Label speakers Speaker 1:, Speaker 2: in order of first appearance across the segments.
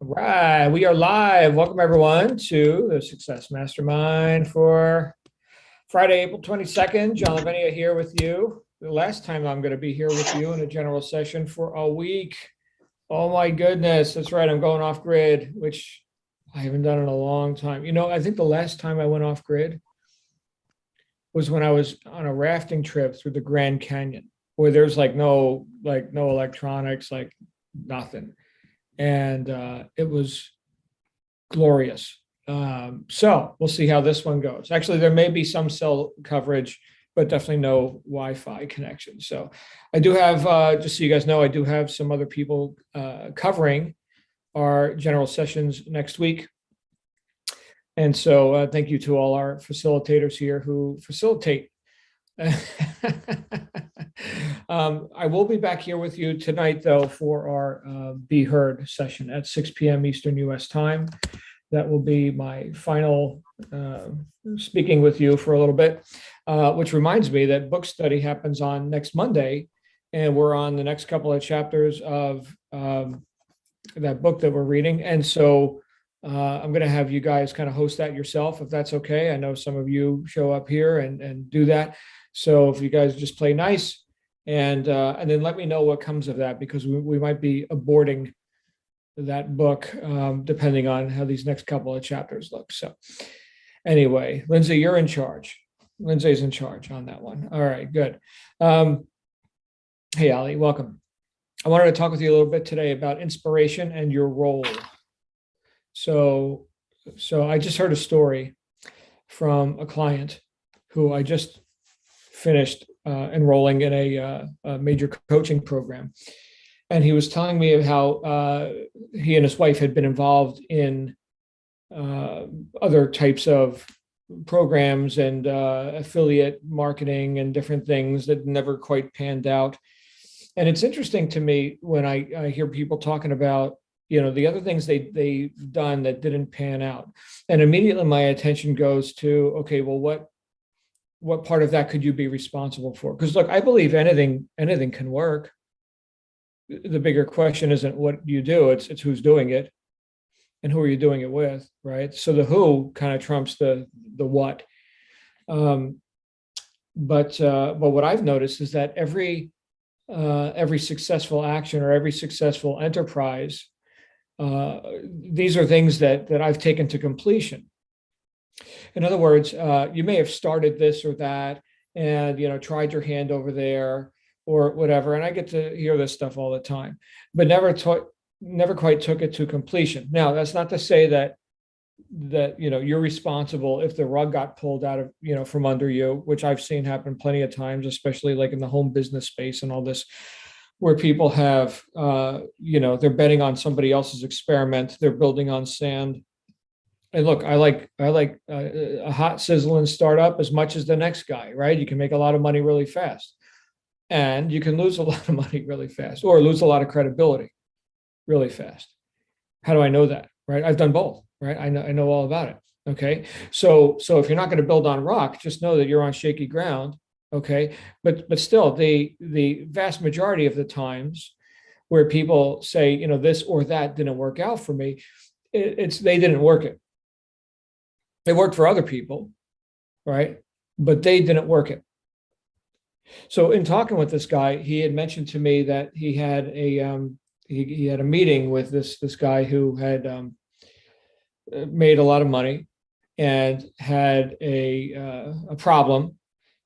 Speaker 1: Right, we are live. Welcome everyone to the Success Mastermind for Friday, April 22nd. John Lavenia here with you. The last time I'm going to be here with you in a general session for a week. Oh my goodness, that's right. I'm going off grid, which I haven't done in a long time. I think the last time I went off grid was when I was on a rafting trip through the Grand Canyon, where there's no electronics, like nothing. And it was glorious. So we'll see how this one goes. Actually, there may be some cell coverage, but definitely no Wi-Fi connection. So I do have, just so you guys know, I do have some other people covering our general sessions next week. And so thank you to all our facilitators here who facilitate. I will be back here with you tonight, though, for our Be Heard session at 6 p.m. Eastern U.S. time. That will be my final speaking with you for a little bit, which reminds me that book study happens on next Monday, and we're on the next couple of chapters of that book that we're reading. And so I'm going to have you guys kind of host that yourself, if that's okay. I know some of you show up here and do that. So if you guys just play nice and then let me know what comes of that, because we might be aborting that book depending on how these next couple of chapters look. So anyway, Lindsay, you're in charge. Lindsay's in charge on that one. All right, good. Hey, Ali, welcome. I wanted to talk with you a little bit today about inspiration and your role. So I just heard a story from a client who I just finished enrolling in a major coaching program. And he was telling me of how he and his wife had been involved in other types of programs and affiliate marketing and different things that never quite panned out. And it's interesting to me when I hear people talking about, the other things they've done that didn't pan out. And immediately my attention goes to, okay, well, what part of that could you be responsible for? Because look, I believe anything can work. The bigger question isn't what you do, it's who's doing it and who are you doing it with, right? So the who kind of trumps the what. But what I've noticed is that every successful action or every successful enterprise, these are things that I've taken to completion. In other words, you may have started this or that and, tried your hand over there or whatever. And I get to hear this stuff all the time, but never quite took it to completion. Now, that's not to say that you're responsible if the rug got pulled out of, from under you, which I've seen happen plenty of times, especially like in the home business space and all this, where people have, they're betting on somebody else's experiment. They're building on sand. And look, I like a hot sizzling startup as much as the next guy, right? You can make a lot of money really fast, and you can lose a lot of money really fast, or lose a lot of credibility really fast. How do I know that, right? I've done both, right? I know all about it. Okay, so if you're not going to build on rock, just know that you're on shaky ground. Okay, but still, the vast majority of the times where people say, this or that didn't work out for me, it's they didn't work it. They worked for other people, right? But they didn't work it. So in talking with this guy, he had mentioned to me that he had he had a meeting with this guy who had made a lot of money and had a problem,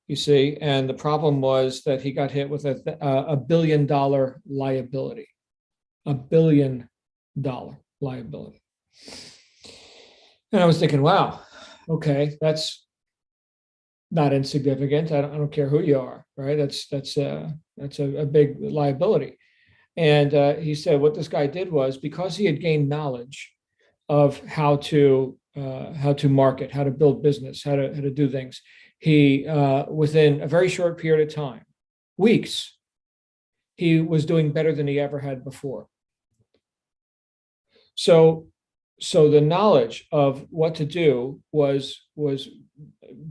Speaker 1: you see, and the problem was that he got hit with a $1 billion liability, $1 billion liability. And I was thinking, wow, okay, that's not insignificant. I don't care who you are, right? That's a big liability. And he said what this guy did was, because he had gained knowledge of how to market, how to build business, how to do things, he within a very short period of time, weeks, he was doing better than he ever had before. So the knowledge of what to do was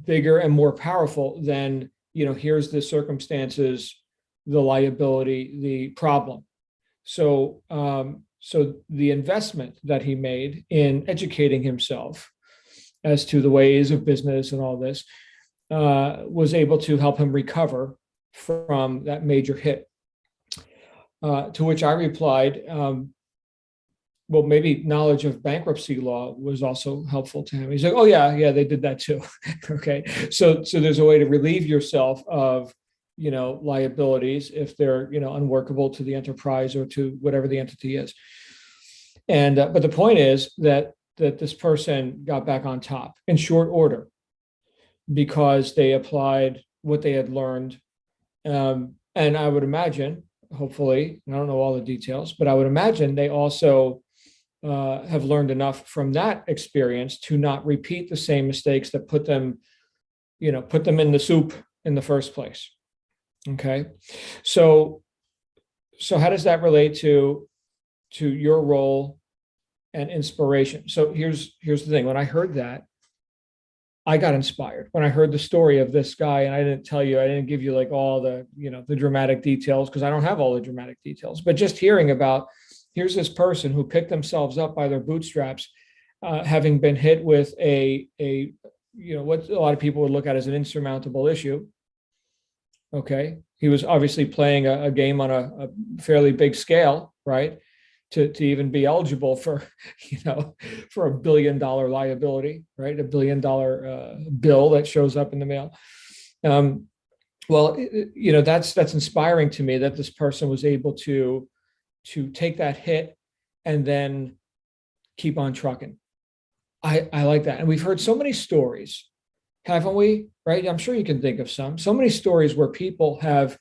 Speaker 1: bigger and more powerful than, here's the circumstances, the liability, the problem. So So the investment that he made in educating himself as to the ways of business and all this was able to help him recover from that major hit. To which I replied, well, maybe knowledge of bankruptcy law was also helpful to him. He's like, oh yeah, they did that too. Okay, so there's a way to relieve yourself of, liabilities if they're, unworkable to the enterprise or to whatever the entity is. And but the point is that this person got back on top in short order because they applied what they had learned. And I would imagine, hopefully, I don't know all the details, but I would imagine they also have learned enough from that experience to not repeat the same mistakes that put them in the soup in the first place. Okay, so how does that relate to your role and inspiration? So here's the thing. When I heard that, I got inspired when I heard the story of this guy, and I didn't give you like all the, the dramatic details, because I don't have all the dramatic details, but just hearing about, here's this person who picked themselves up by their bootstraps, having been hit with a what a lot of people would look at as an insurmountable issue. Okay, he was obviously playing a game on a fairly big scale, right? To even be eligible for, for $1 billion liability, right? $1 billion bill that shows up in the mail. Well, that's inspiring to me that this person was able to take that hit and then keep on trucking. I like that. And we've heard so many stories, haven't we? Right? I'm sure you can think of so many stories where people have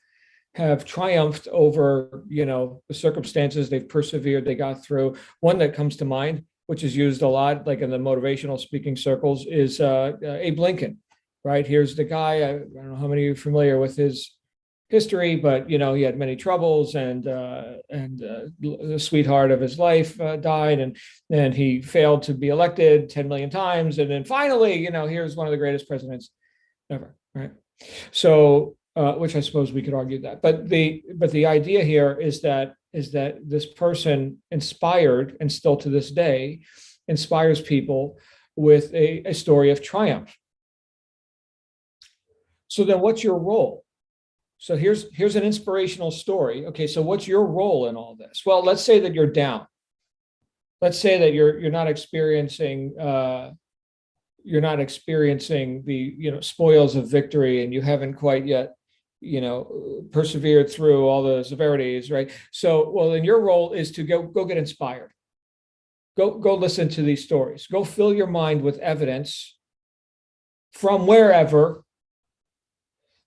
Speaker 1: triumphed over, the circumstances. They've persevered, they got through. One that comes to mind, which is used a lot, like in the motivational speaking circles, is Abe Lincoln, right? Here's the guy, I don't know how many of you are familiar with his history, but, he had many troubles, and the sweetheart of his life died, and he failed to be elected 10 million times. And then finally, here's one of the greatest presidents ever, right? So, which I suppose we could argue that, but the idea here is that this person inspired, and still to this day inspires people with a story of triumph. So then, what's your role? So here's an inspirational story. Okay, so what's your role in all this? Well, let's say that you're down. Let's say that you're not experiencing the spoils of victory, and you haven't quite yet persevered through all the severities, right? So, well, then your role is to go get inspired. Go listen to these stories. Go fill your mind with evidence from wherever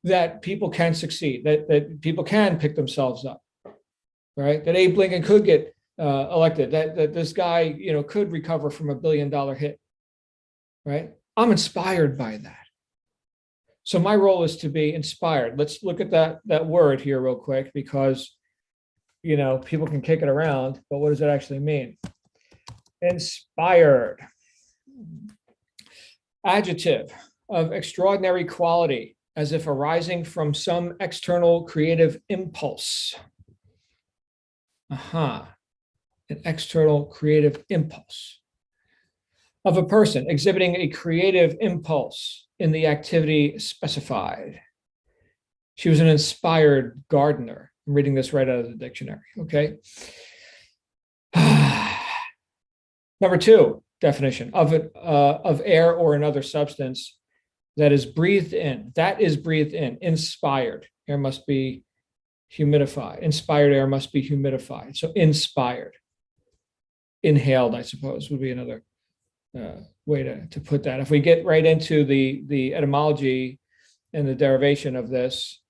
Speaker 1: that people can succeed, that people can pick themselves up, right? That Abe Lincoln could get elected, that this guy, could recover from $1 billion hit, right? I'm inspired by that. So my role is to be inspired. Let's look at that word here real quick, because, people can kick it around, but what does it actually mean? Inspired. Adjective of extraordinary quality, as if arising from some external creative impulse. An external creative impulse. Of a person exhibiting a creative impulse in the activity specified. She was an inspired gardener. I'm reading this right out of the dictionary, okay? Number 2, definition of air or another substance that is breathed in. That is breathed in. Inspired air must be humidified. Inspired air must be humidified. So inspired. Inhaled, I suppose, would be another way to put that. If we get right into the etymology and the derivation of this,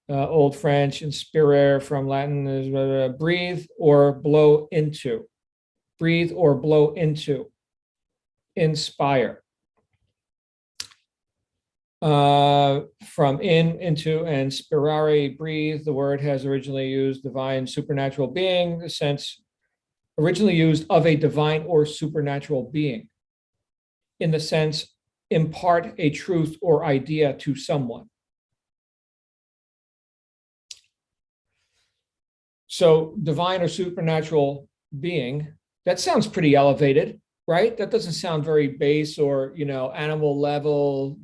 Speaker 1: Old French, inspirare from Latin is breathe or blow into. Breathe or blow into. Inspire. From in, into, and spirare, breathe. The word has originally used divine, supernatural being, the sense originally used of a divine or supernatural being, in the sense impart a truth or idea to someone. So divine or supernatural being. That sounds pretty elevated, right? That doesn't sound very base or, animal level,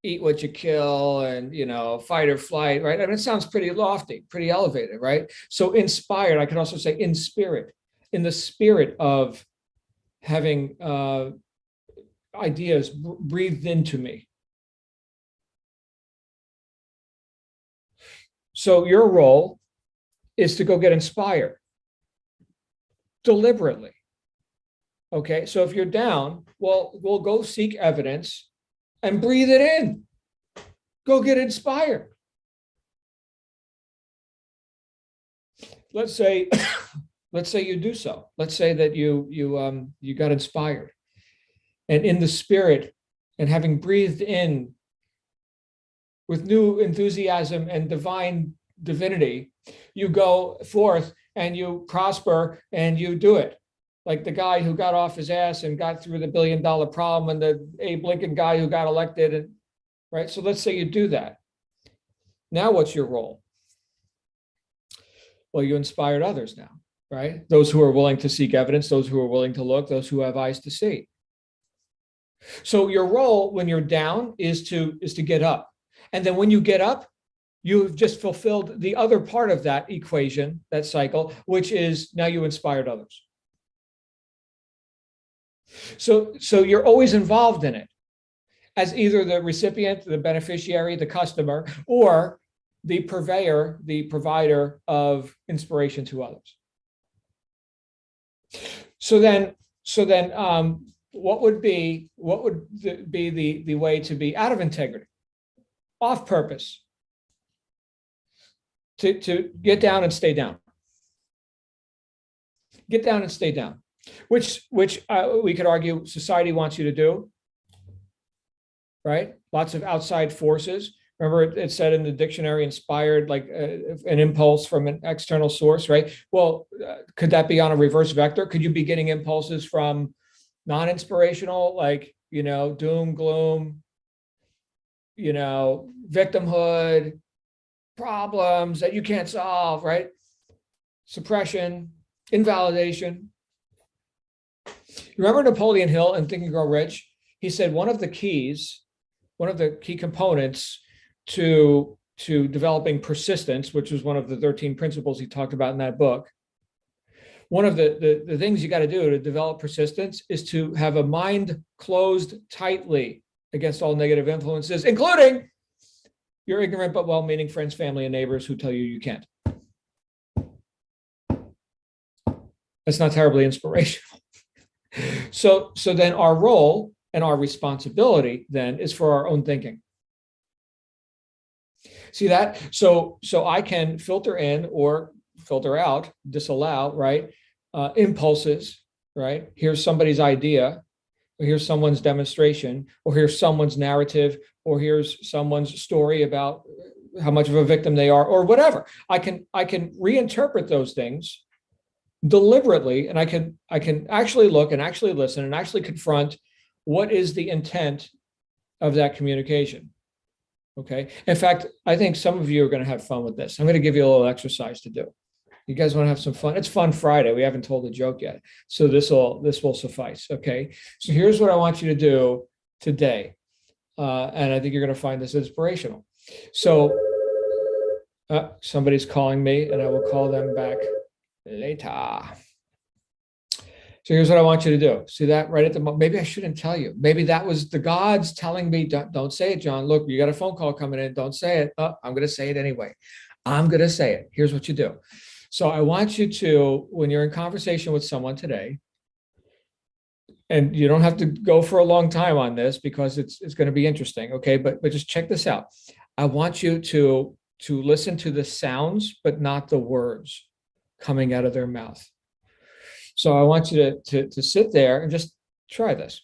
Speaker 1: eat what you kill and, fight or flight, right? I mean, it sounds pretty lofty, pretty elevated, right? So inspired, I could also say in spirit, in the spirit of having ideas breathed into me. So your role is to go get inspired deliberately. Okay, so if you're down, well, we'll go seek evidence and breathe it in. Go get inspired. Let's say, let's say you do so. Let's say that you got inspired, and in the spirit, and having breathed in with new enthusiasm and divine divinity, you go forth and you prosper and you do it. Like the guy who got off his ass and got through the $1 billion problem, and the Abe Lincoln guy who got elected, and right. So let's say you do that. Now, what's your role? Well, you inspired others now, right? Those who are willing to seek evidence, those who are willing to look, those who have eyes to see. So your role when you're down is to get up. And then when you get up, you've just fulfilled the other part of that equation, that cycle, which is now you inspired others. So you're always involved in it as either the recipient, the beneficiary, the customer, or the purveyor, the provider of inspiration to others. So then, what would be the way to be out of integrity, off purpose, to get down and stay down, get down and stay down, which we could argue society wants you to do, right? Lots of outside forces. Remember, it said in the dictionary, inspired, like an impulse from an external source, right? Well, could that be on a reverse vector? Could you be getting impulses from non-inspirational, like, doom, gloom, victimhood, problems that you can't solve, right? Suppression, invalidation. Remember Napoleon Hill in Think and Grow Rich? He said one of the key components to developing persistence, which was one of the 13 principles he talked about in that book. One of the things you got to do to develop persistence is to have a mind closed tightly against all negative influences, including your ignorant but well-meaning friends, family, and neighbors who tell you you can't. That's not terribly inspirational. So then our role and our responsibility then is for our own thinking. See that? So I can filter in or filter out, disallow, right? Impulses, right? Here's somebody's idea, or here's someone's demonstration, or here's someone's narrative, or here's someone's story about how much of a victim they are, or whatever. I can reinterpret those things deliberately, and I can actually look and actually listen and actually confront what is the intent of that communication. Okay. In fact, I think some of you are going to have fun with this. I'm going to give you a little exercise to do. You guys want to have some fun? It's Fun Friday. We haven't told a joke yet. So this will suffice. Okay. So here's what I want you to do today. And I think you're going to find this inspirational. So somebody's calling me, and I will call them back later. So here's what I want you to do. See that right at the moment? Maybe I shouldn't tell you. Maybe that was the gods telling me, don't say it, John. Look, you got a phone call coming in. Don't say it. Oh, I'm going to say it anyway. I'm going to say it. Here's what you do. So I want you to, when you're in conversation with someone today, and you don't have to go for a long time on this because it's going to be interesting. Okay. But just check this out. I want you to listen to the sounds, but not the words coming out of their mouth. So I want you to sit there and just try this.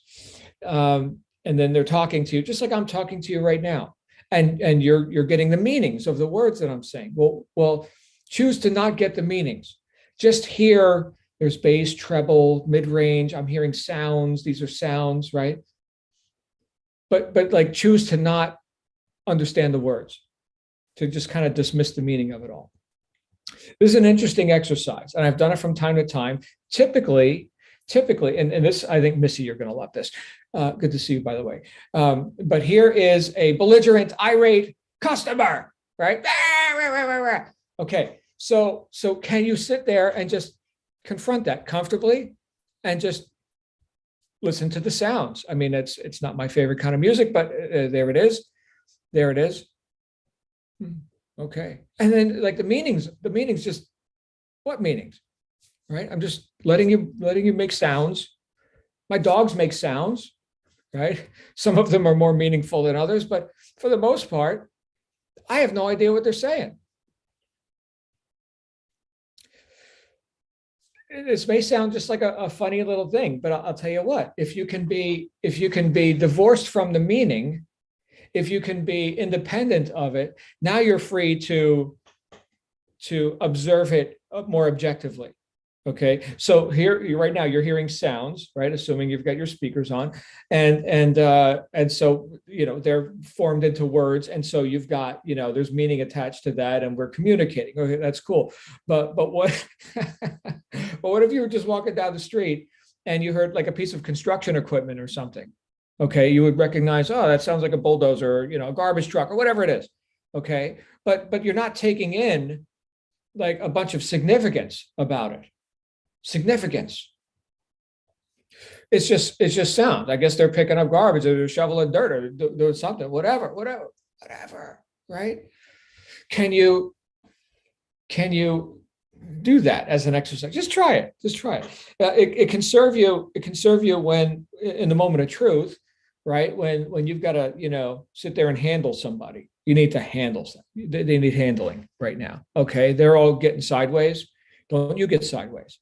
Speaker 1: And then they're talking to you, just like I'm talking to you right now. And you're getting the meanings of the words that I'm saying. Well, choose to not get the meanings. Just hear there's bass, treble, mid-range. I'm hearing sounds. These are sounds, right? But like choose to not understand the words, to just kind of dismiss the meaning of it all. This is an interesting exercise, and I've done it from time to time. Typically, and this, I think, Missy, you're going to love this. Good to see you, by the way. But here is a belligerent, irate customer, right? Okay, so can you sit there and just confront that comfortably and just listen to the sounds? I mean, it's not my favorite kind of music, but there it is. There it is. Okay. And then like the meanings just, what meanings? Right? I'm just letting you make sounds. My dogs make sounds, right? Some of them are more meaningful than others, but for the most part, I have no idea what they're saying. This may sound just like a funny little thing, but I'll tell you what, if you can be divorced from the meaning, if you can be independent of it, now you're free to observe it more objectively. Okay, so here right now you're hearing sounds, right? Assuming you've got your speakers on, and so they're formed into words, and so you've got there's meaning attached to that, and we're communicating. Okay, that's cool. But what but what if you were just walking down the street and you heard like a piece of construction equipment or something? Okay, you would recognize, oh, that sounds like a bulldozer, a garbage truck or whatever it is. Okay, but you're not taking in like a bunch of significance about it. Significance. It's just sound. I guess they're picking up garbage or they're shoveling dirt or doing something, whatever, right? Can you do that as an exercise? Just try it. It can serve you. It can serve you when in the moment of truth, right? When you've got to sit there and handle somebody. You need to handle them. They need handling right now. Okay, they're all getting sideways. Don't you get sideways?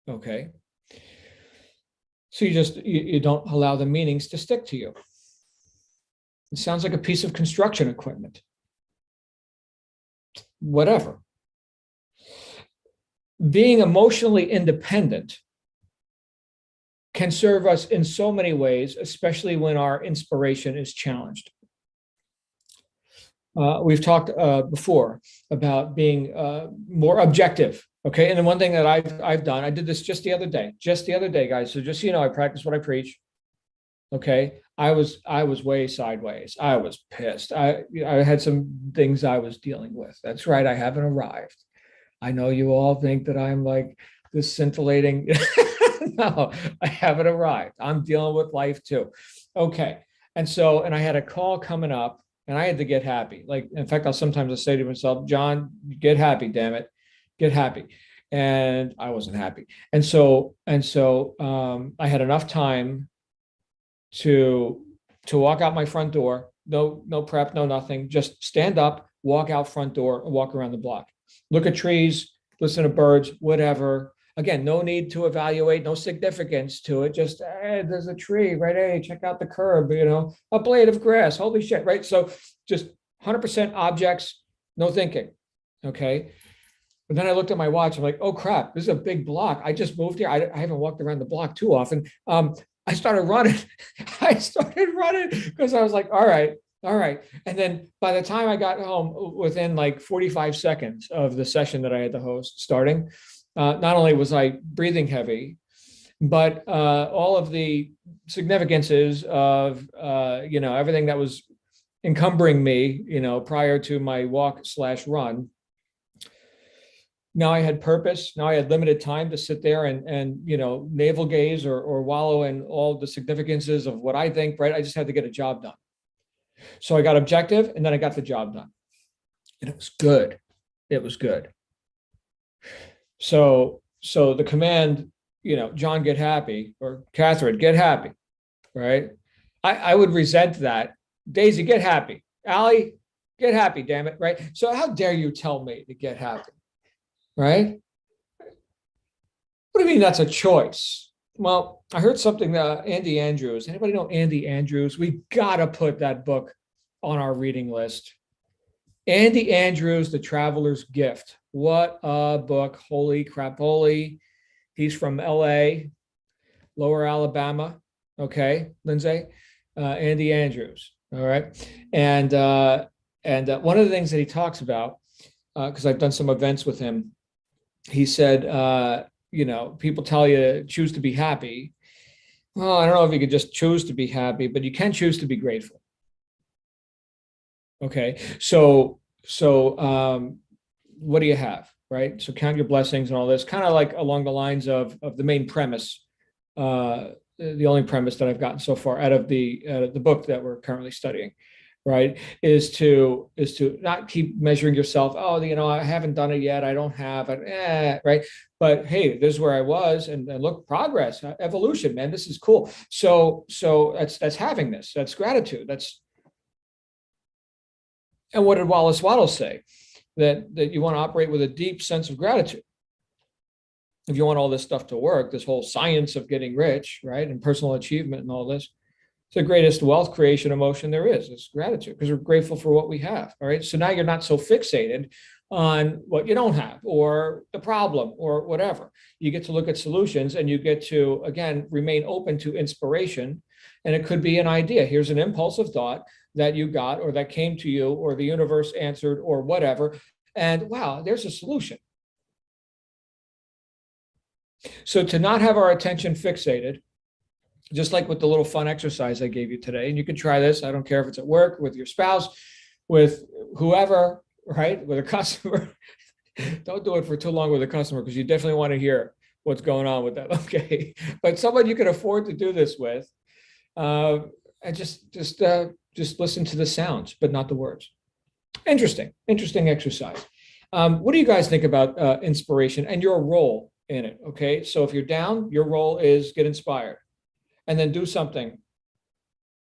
Speaker 1: Okay. So you don't allow the meanings to stick to you. It sounds like a piece of construction equipment. Whatever. Being emotionally independent can serve us in so many ways, especially when our inspiration is challenged. We've talked before about being more objective. Okay, and then one thing that I've done, I did this just the other day, guys. So just I practice what I preach. Okay, I was way sideways. I was pissed. I had some things I was dealing with. That's right. I haven't arrived. I know you all think that I'm like this scintillating. No, I haven't arrived. I'm dealing with life too. Okay, and I had a call coming up, and I had to get happy. Like, in fact, I'll sometimes say to myself, John, get happy, damn it. Get happy. And I wasn't happy. And so I had enough time to walk out my front door, no prep, no nothing, just stand up, walk out front door and walk around the block. Look at trees, listen to birds, whatever. Again, no need to evaluate, no significance to it. Just, hey, there's a tree, right? Hey, check out the curb, a blade of grass. Holy shit, right? So just 100% objects, no thinking. Okay. But then I looked at my watch. I'm like, oh crap, this is a big block. I just moved here. I haven't walked around the block too often. I started running. Because I was like, all right. And then by the time I got home, within like 45 seconds of the session that I had to host starting, not only was I breathing heavy, but all of the significances of everything that was encumbering me, prior to my walk/run. Now I had purpose. Now I had limited time to sit there and navel gaze or wallow in all the significances of what I think, right? I just had to get a job done. So I got objective, and then I got the job done. And it was good. It was good. So the command, John, get happy, or Catherine, get happy, right? I would resent that. Daisy, get happy. Allie, get happy, damn it, right? So how dare you tell me to get happy? Right? What do you mean that's a choice? Well, I heard something, Andy Andrews. Anybody know Andy Andrews? We got to put that book on our reading list. Andy Andrews, The Traveler's Gift. What a book. Holy crapoly. He's from LA, Lower Alabama. Okay, Lindsay? Andy Andrews. All right. And one of the things that he talks about because I've done some events with him. He said, people tell you choose to be happy. Well, I don't know if you could just choose to be happy, but you can choose to be grateful. Okay. So what do you have? Right. So count your blessings and all this, kind of like along the lines of the main premise, the only premise that I've gotten so far out of the book that we're currently studying, right, is to not keep measuring yourself. Oh, I haven't done it yet. I don't have it. Right. But hey, this is where I was, and look, progress, evolution, man. This is cool. So that's having this. That's gratitude. And what did Wallace Wattles say? That you want to operate with a deep sense of gratitude. If you want all this stuff to work, this whole science of getting rich, right, and personal achievement and all this, it's the greatest wealth creation emotion there is. It's gratitude, because we're grateful for what we have. All right. So now you're not so fixated on what you don't have or the problem or whatever. You get to look at solutions, and you get to, again, remain open to inspiration. And it could be an idea. Here's an impulsive thought that you got, or that came to you, or the universe answered, or whatever. And wow, there's a solution. So to not have our attention fixated, just like with the little fun exercise I gave you today, and you can try this. I don't care if it's at work, with your spouse, with whoever, right? With a customer. Don't do it for too long with a customer, because you definitely want to hear what's going on with that. Okay. But someone you can afford to do this with, and just listen to the sounds, but not the words. Interesting exercise. What do you guys think about inspiration and your role in it? Okay, so if you're down, your role is get inspired, and then do something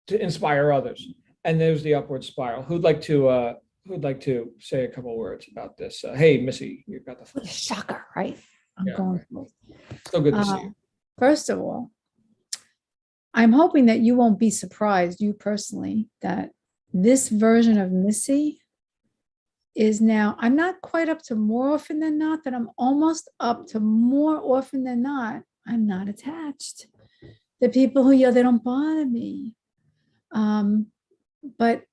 Speaker 1: to inspire others. And there's the upward spiral. Who'd like to say a couple of words about this? Hey, Missy, you've got the
Speaker 2: floor. Shocker, right? I'm
Speaker 1: yeah,
Speaker 2: going.
Speaker 1: Right. So good to see you.
Speaker 2: First of all, I'm hoping that you won't be surprised, you personally, that this version of Missy is now, I'm not quite up to more often than not, but I'm almost up to more often than not. I'm not attached. The people who yell, they don't bother me. But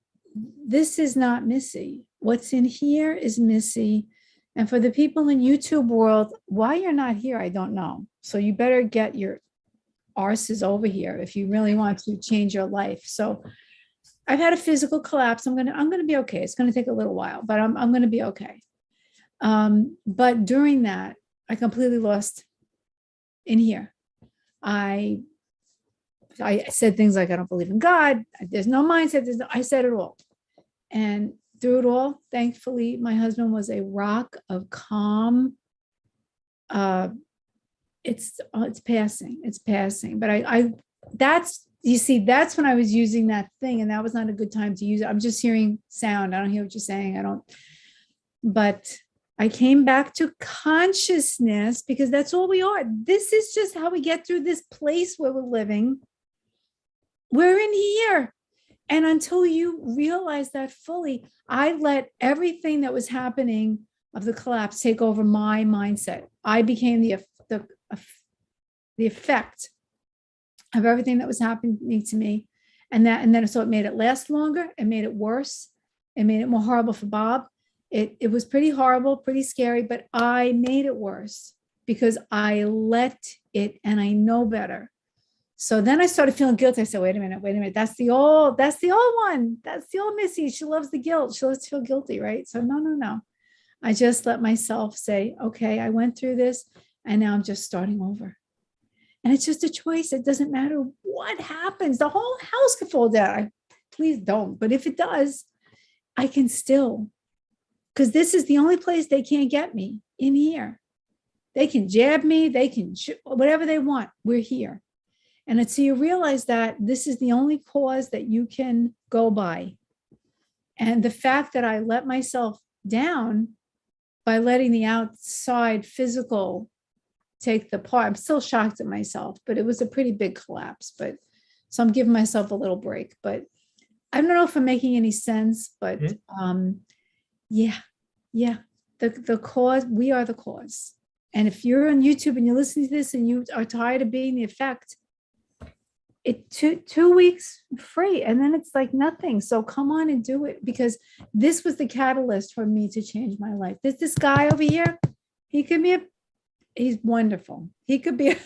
Speaker 2: this is not Missy. What's in here is Missy. And for the people in YouTube world, why you're not here, I don't know. So you better get your arses over here if you really want to change your life. So I've had a physical collapse. I'm gonna be okay. It's gonna take a little while, but I'm gonna be okay. But during that, I completely lost in here. I said things like, I don't believe in God. There's no mindset. I said it all. And through it all, thankfully, my husband was a rock of calm. It's passing. But that's when I was using that thing, and that was not a good time to use it. I'm just hearing sound. I don't hear what you're saying. But I came back to consciousness, because that's all we are. This is just how we get through this place where we're living. We're in here. And until you realize that fully, I let everything that was happening of the collapse take over my mindset. I became the effect of everything that was happening to me. And then so it made it last longer. It made it worse. It made it more horrible for Bob. It was pretty horrible, pretty scary, but I made it worse because I let it, and I know better. So then I started feeling guilty. I said, wait a minute. That's the old one. That's the old Missy. She loves the guilt. She loves to feel guilty, right? So no. I just let myself say, okay, I went through this, and now I'm just starting over. And it's just a choice. It doesn't matter what happens. The whole house could fall down. Please don't. But if it does, I can still, because this is the only place they can't get me, in here. They can jab me. They can whatever they want. We're here. And until you realize that this is the only cause that you can go by. And the fact that I let myself down by letting the outside physical take the part, I'm still shocked at myself, but it was a pretty big collapse. But so I'm giving myself a little break. But I don't know if I'm making any sense, but yeah. The cause, we are the cause. And if you're on YouTube and you're listening to this and you are tired of being the effect, it 2 weeks free, and then it's like nothing. So come on and do it, because this was the catalyst for me to change my life. This guy over here, he could be he's wonderful. He could be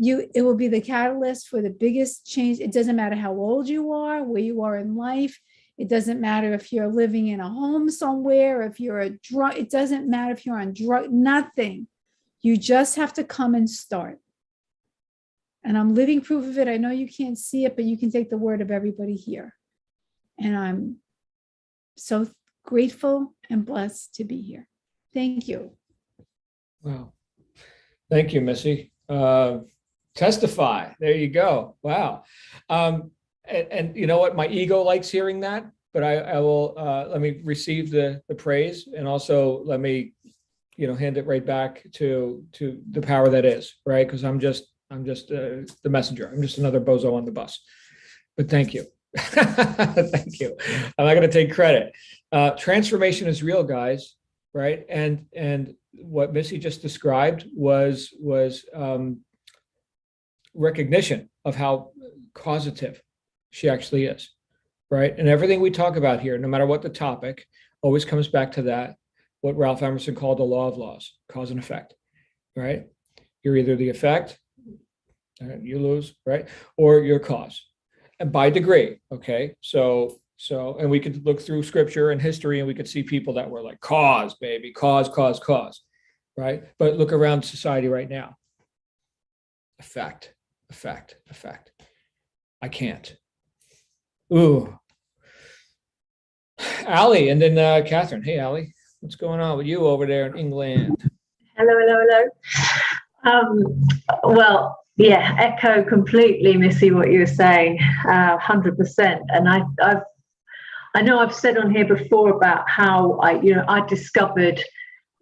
Speaker 2: it will be the catalyst for the biggest change. It doesn't matter how old you are, where you are in life. It doesn't matter if you're living in a home somewhere, if you're a drug, it doesn't matter if you're on drug, nothing. You just have to come and start. And I'm living proof of it. I know you can't see it, but you can take the word of everybody here. And I'm so grateful and blessed to be here. Thank you.
Speaker 1: Wow. Thank you, Missy. Testify. There you go. Wow. And you know what? My ego likes hearing that, but I will let me receive the praise, and also let me, hand it right back to the power that is, right? Because I'm just the messenger. I'm just another bozo on the bus. But thank you. Thank you. I'm not going to take credit. Transformation is real, guys, right? And what Missy just described was recognition of how causative she actually is, right? And everything we talk about here, no matter what the topic, always comes back to that, what Ralph Emerson called the law of laws, cause and effect, right? You're either the effect, you lose, right? Or your cause, and by degree, okay? So, and we could look through scripture and history, and we could see people that were like, cause, baby, cause, right? But look around society right now. Effect. I can't. Ooh. Allie, and then Catherine. Hey, Allie, what's going on with you over there in England?
Speaker 3: Hello. Well, yeah, echo completely, Missy, what you were saying, 100%. And I know I've said on here before about how I discovered,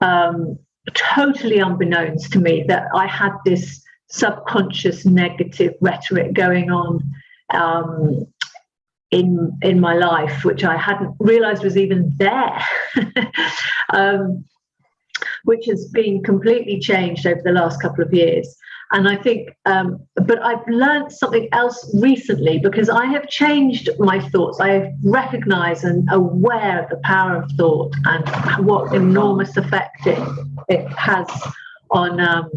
Speaker 3: totally unbeknownst to me, that I had this subconscious negative rhetoric going on in my life, which I hadn't realized was even there, which has been completely changed over the last couple of years. And I think, but I've learned something else recently, because I have changed my thoughts. I have recognized and aware of the power of thought and what enormous effect it has on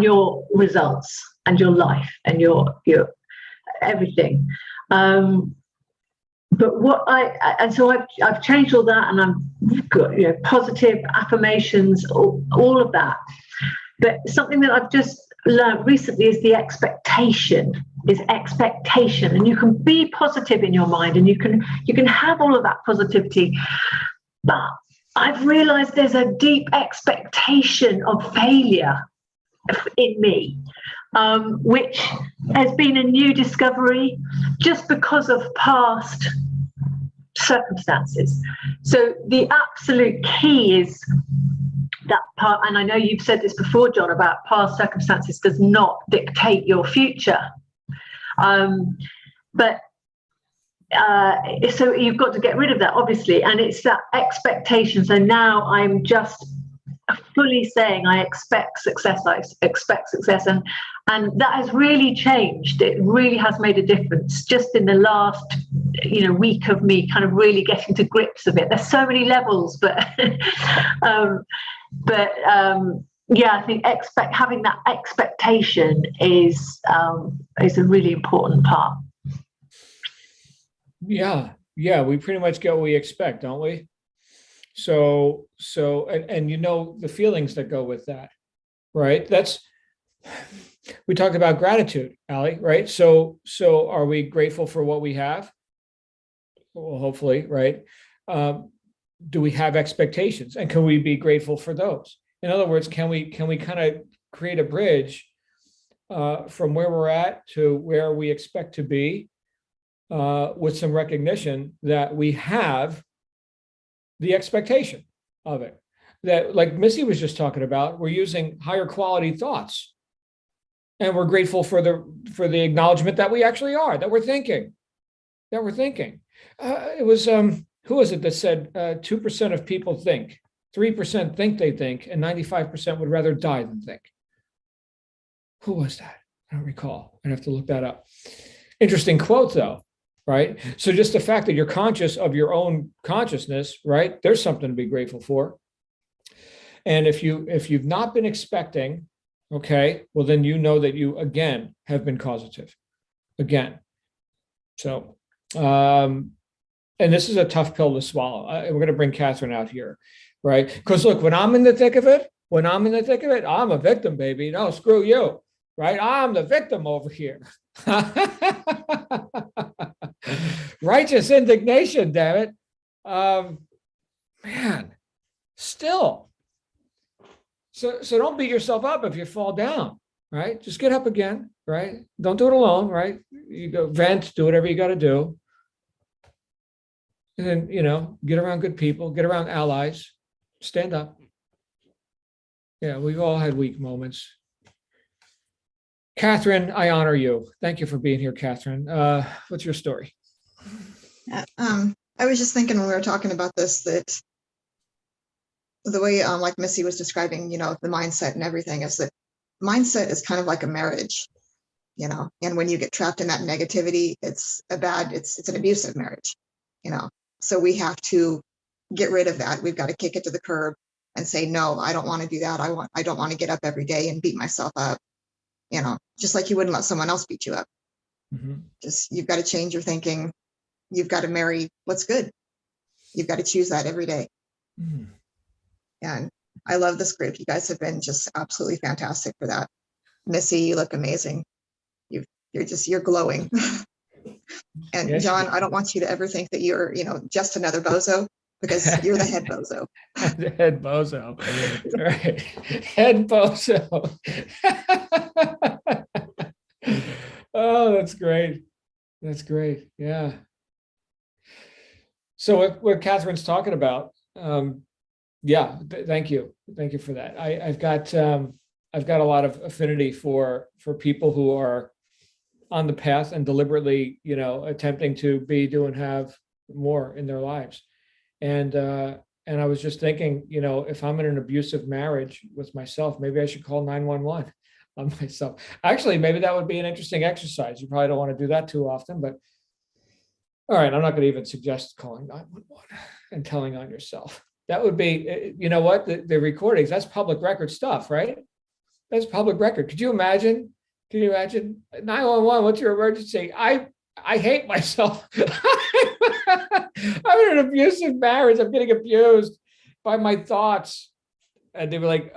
Speaker 3: your results and your life and your everything. But so I've changed all that, and I've got positive affirmations, all of that. But something that I've just learned recently is the expectation, and you can be positive in your mind, and you can have all of that positivity, but I've realized there's a deep expectation of failure in me, which has been a new discovery just because of past circumstances. So the absolute key is that part, and I know you've said this before, John, about past circumstances does not dictate your future. But so you've got to get rid of that, obviously, and it's that expectation. So now I'm just fully saying I expect success, and that has really changed. It really has made a difference just in the last week of me kind of really getting to grips of it. There's so many levels, but yeah, I think having that expectation is a really important part.
Speaker 1: Yeah, we pretty much get what we expect, don't we? So and the feelings that go with that, right? We talked about gratitude, Allie, right? So are we grateful for what we have? Well, hopefully, right? Do we have expectations, and can we be grateful for those? In other words, can we kind of create a bridge from where we're at to where we expect to be, with some recognition that we have the expectation of it? That, like Missy was just talking about, we're using higher quality thoughts, and we're grateful for the acknowledgement that we actually are, that we're thinking. It was who was it that said 2% of people think, 3% think they think, and 95% would rather die than think? Who was that? I don't recall. I'd have to look that up. Interesting quote, though, right? So just the fact that you're conscious of your own consciousness, right? There's something to be grateful for. And if you've not been expecting, okay, well then you know that you again have been causative, again. So, and this is a tough pill to swallow. We're going to bring Catherine out here, right? Because look, when I'm in the thick of it, I'm a victim, baby. No, screw you, right? I'm the victim over here. Righteous indignation, damn it. Man, still. So don't beat yourself up if you fall down, right? Just get up again, right? Don't do it alone, right? You go vent, do whatever you got to do. And then, get around good people, get around allies, stand up. Yeah, we've all had weak moments. Catherine, I honor you. Thank you for being here, Catherine. What's your story?
Speaker 4: I was just thinking when we were talking about this, that the way like Missy was describing, the mindset and everything, is that mindset is kind of like a marriage, and when you get trapped in that negativity, it's an abusive marriage, so we have to get rid of that. We've got to kick it to the curb and say, no, I don't want to do that. I don't want to get up every day and beat myself up, just like you wouldn't let someone else beat you up.
Speaker 1: Mm-hmm.
Speaker 4: Just, you've got to change your thinking. You've got to marry what's good. You've got to choose that every day.
Speaker 1: Mm-hmm.
Speaker 4: And I love this group. You guys have been just absolutely fantastic for that. Missy, you look amazing. You're glowing. And
Speaker 1: Yes,
Speaker 4: John, I don't want you to ever think that you're, just another bozo, because you're the head bozo.
Speaker 1: The head bozo. Right. Head bozo. Oh, that's great. That's great. Yeah. So what Catherine's talking about, yeah, thank you. Thank you for that. I've got a lot of affinity for people who are on the path and deliberately, attempting to be, do, and have more in their lives. And I was just thinking, if I'm in an abusive marriage with myself, maybe I should call 911 on myself. Actually, maybe that would be an interesting exercise. You probably don't want to do that too often, but all right, I'm not going to even suggest calling 911 and telling on yourself. That would be, you know what, the recordings, that's public record stuff, right? That's public record. Could you imagine? Can you imagine? 911, what's your emergency? I hate myself. I'm in an abusive marriage. I'm getting abused by my thoughts. And they were like,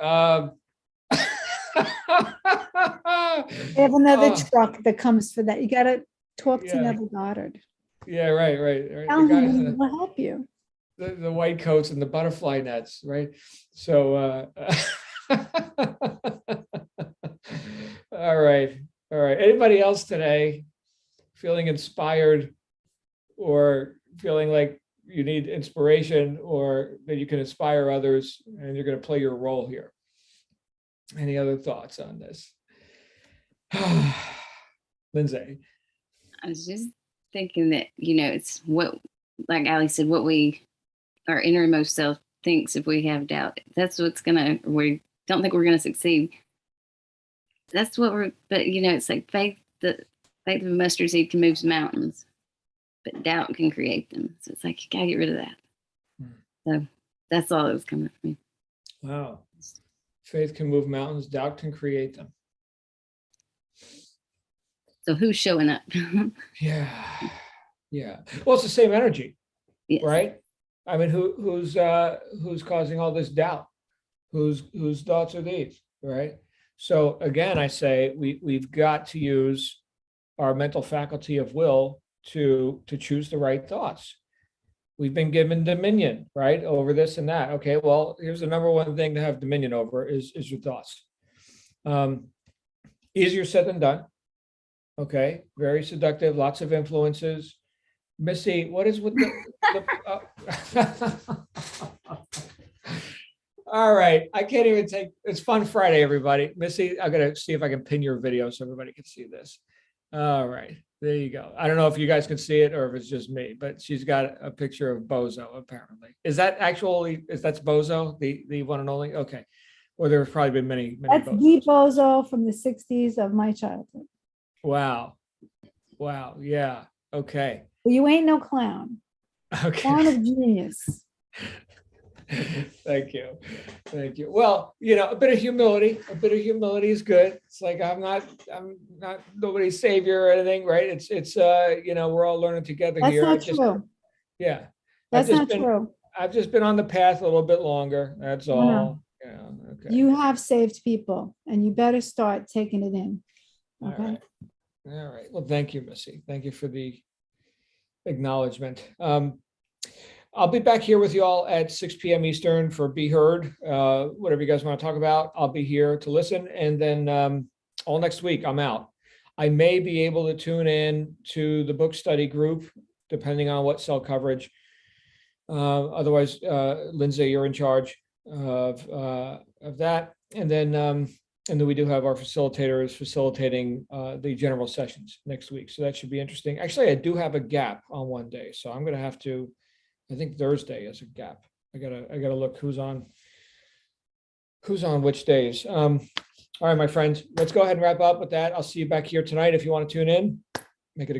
Speaker 2: They have another
Speaker 1: Oh.
Speaker 2: truck that comes for that. You got to talk to
Speaker 1: Yeah.
Speaker 2: Neville Goddard.
Speaker 1: Yeah, right.
Speaker 2: Tell
Speaker 1: The guys,
Speaker 2: him we'll help you.
Speaker 1: the white coats and the butterfly nets, right? So, all right. Anybody else today feeling inspired or feeling like you need inspiration or that you can inspire others and you're going to play your role here? Any other thoughts on this? Lindsay.
Speaker 5: I was just thinking that, it's what, like Ali said, what our innermost self thinks. If we have doubt, that's what's we don't think we're gonna succeed. That's what but it's like faith of a mustard seed can move mountains, but doubt can create them. So it's like, you gotta get rid of that. So that's all that was coming from me.
Speaker 1: Wow. Faith can move mountains, doubt can create them.
Speaker 5: So who's showing up?
Speaker 1: Yeah. Well, it's the same energy,
Speaker 5: Yes.
Speaker 1: right? I mean, who's causing all this doubt? Whose thoughts are these, right? So again, I say we've got to use our mental faculty of will to choose the right thoughts. We've been given dominion, right, over this and that. Okay, well, here's the number one thing to have dominion over is your thoughts. Easier said than done. Okay, very seductive, lots of influences. Missy, what is with All right, I can't even take, it's Fun Friday, everybody. Missy, I'm gonna see if I can pin your video so everybody can see this. All right, there you go. I don't know if you guys can see it or if it's just me, but she's got a picture of Bozo, apparently. Is that that's Bozo, the one and only? Okay. Or there's probably been many
Speaker 2: That's
Speaker 1: bozos.
Speaker 2: the bozo from the 60s of my childhood.
Speaker 1: Wow. Wow. Yeah. Okay.
Speaker 2: Well, you ain't no clown. Clown
Speaker 1: Okay.
Speaker 2: of genius.
Speaker 1: Thank you. Thank you. Well, a bit of humility is good. It's like I'm not nobody's savior or anything, right? It's we're all learning together
Speaker 2: That's
Speaker 1: here.
Speaker 2: not true.
Speaker 1: Yeah.
Speaker 2: That's not true.
Speaker 1: I've just been on the path a little bit longer. That's
Speaker 2: No,
Speaker 1: all.
Speaker 2: no.
Speaker 1: Yeah. Okay.
Speaker 2: You have saved people and you better start taking it in.
Speaker 1: All
Speaker 2: Okay.
Speaker 1: right. All right. Well, thank you, Missy. Thank you for the acknowledgement. I'll be back here with you all at 6 p.m. Eastern for Be Heard. Whatever you guys want to talk about, I'll be here to listen. And then all next week, I'm out. I may be able to tune in to the book study group, depending on what cell coverage. Otherwise, Lindsay, you're in charge of that. And then we do have our facilitators facilitating the general sessions next week. So that should be interesting. Actually, I do have a gap on one day. So I'm going to have to, I think Thursday is a gap. I gotta look who's on which days. All right, my friends, let's go ahead and wrap up with that. I'll see you back here tonight if you want to tune in.